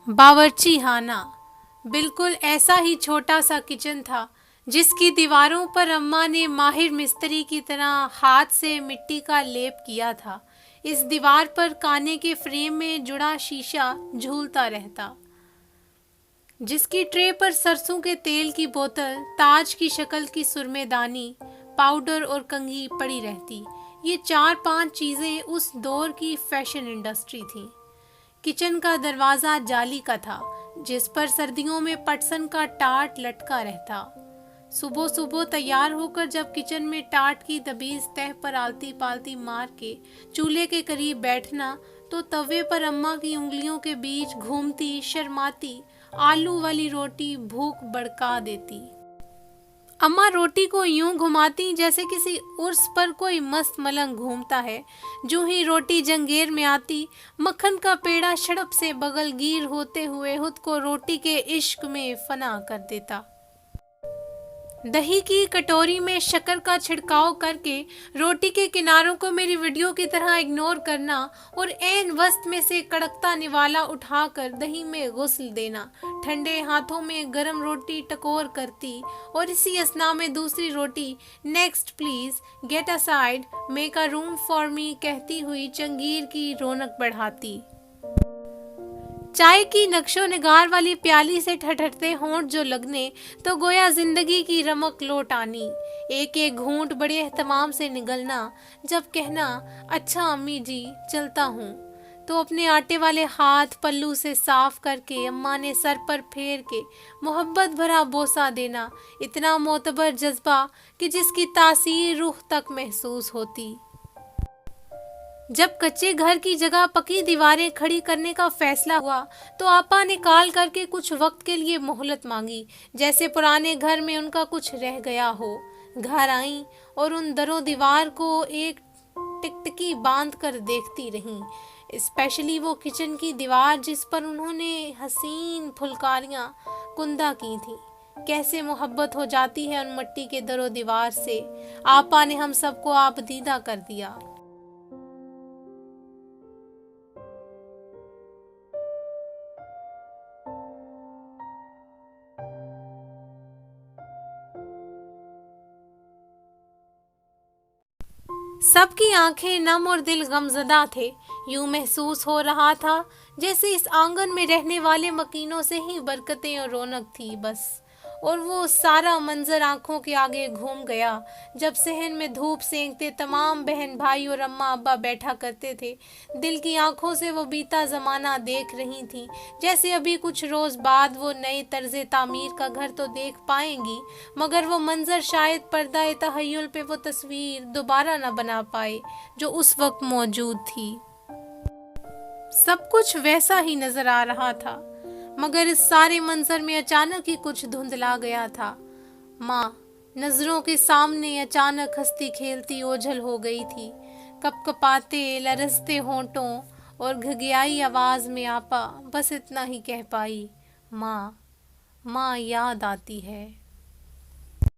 बावर्चीखाना बिल्कुल ऐसा ही छोटा सा किचन था जिसकी दीवारों पर अम्मा ने माहिर मिस्त्री की तरह हाथ से मिट्टी का लेप किया था। इस दीवार पर काने के फ्रेम में जुड़ा शीशा झूलता रहता, जिसकी ट्रे पर सरसों के तेल की बोतल, ताज की शक्ल की सुरमेदानी, पाउडर और कंघी पड़ी रहती। ये 4-5 चीजें उस दौर की फैशन इंडस्ट्री थी। किचन का दरवाजा जाली का था, जिस पर सर्दियों में पटसन का टाट लटका रहता। सुबह सुबह तैयार होकर जब किचन में टाट की दबीज तह पर आलती पालती मार के चूल्हे के करीब बैठना, तो तवे पर अम्मा की उंगलियों के बीच घूमती शर्माती आलू वाली रोटी भूख भड़का देती। अम्मा रोटी को यूं घुमाती जैसे किसी उर्स पर कोई मस्त मलंग घूमता है। जो ही रोटी जंगेर में आती, मक्खन का पेड़ा शड़प से बगलगीर होते हुए खुद को रोटी के इश्क में फना कर देता। दही की कटोरी में शक्कर का छिड़काव करके रोटी के किनारों को मेरी वीडियो की तरह इग्नोर करना और ऐन वस्त में से कड़कता निवाला उठाकर दही में गुस्ल देना। ठंडे हाथों में गरम रोटी टकोर करती और इसी असना में दूसरी रोटी next please get aside make a room for me कहती हुई जंगीर की रौनक बढ़ाती। चाय की नक्शो निगार वाली प्याली से ठठरते होंठ जो लगने, तो गोया जिंदगी की रमक लौट आनी। एक एक घूंट बड़े एहतमाम से निगलना, जब कहना अच्छा अम्मी जी चलता हूँ, तो अपने आटे वाले हाथ पल्लू से साफ करके अम्मा ने सर पर फेर के मोहब्बत भरा बोसा देना। इतना मोतबर जज्बा कि जिसकी तासीर रूह तक महसूस होती। जब कच्चे घर की जगह पक्की दीवारें खड़ी करने का फैसला हुआ, तो आपा ने काल करके कुछ वक्त के लिए मोहलत मांगी, जैसे पुराने घर में उनका कुछ रह गया हो। घर आई और उन दरों दीवार को एक टिकटिकी बांध कर देखती रहीं, स्पेशली वो किचन की दीवार जिस पर उन्होंने हसीन फुलकारियां कुंदा की थी। कैसे मोहब्बत हो जाती है उन मट्टी के दरों दीवार से। आपा ने हम सबको आप दीदा कर दिया। सबकी आंखें नम और दिल गमज़दा थे। यूं महसूस हो रहा था जैसे इस आंगन में रहने वाले मकीनों से ही बरकतें और रौनक थी बस। और वो सारा मंजर आंखों के आगे घूम गया जब सहन में धूप सेंकते तमाम बहन भाई और अम्मा अब्बा बैठा करते थे। दिल की आंखों से वो बीता जमाना देख रही थी, जैसे अभी कुछ रोज बाद वो नए तर्जे तामीर का घर तो देख पाएंगी, मगर वो मंजर शायद पर्दा तहय्युल पे वो तस्वीर दोबारा न बना पाए जो उस वक्त मौजूद थी। सब कुछ वैसा ही नजर आ रहा था, मगर इस सारे मंजर में अचानक ही कुछ धुंधला गया था। माँ नजरों के सामने अचानक हंसती खेलती ओझल हो गई थी। कपकपाते लरसते होंठों और घिघियाई आवाज में आपा बस इतना ही कह पाई, माँ माँ याद आती है।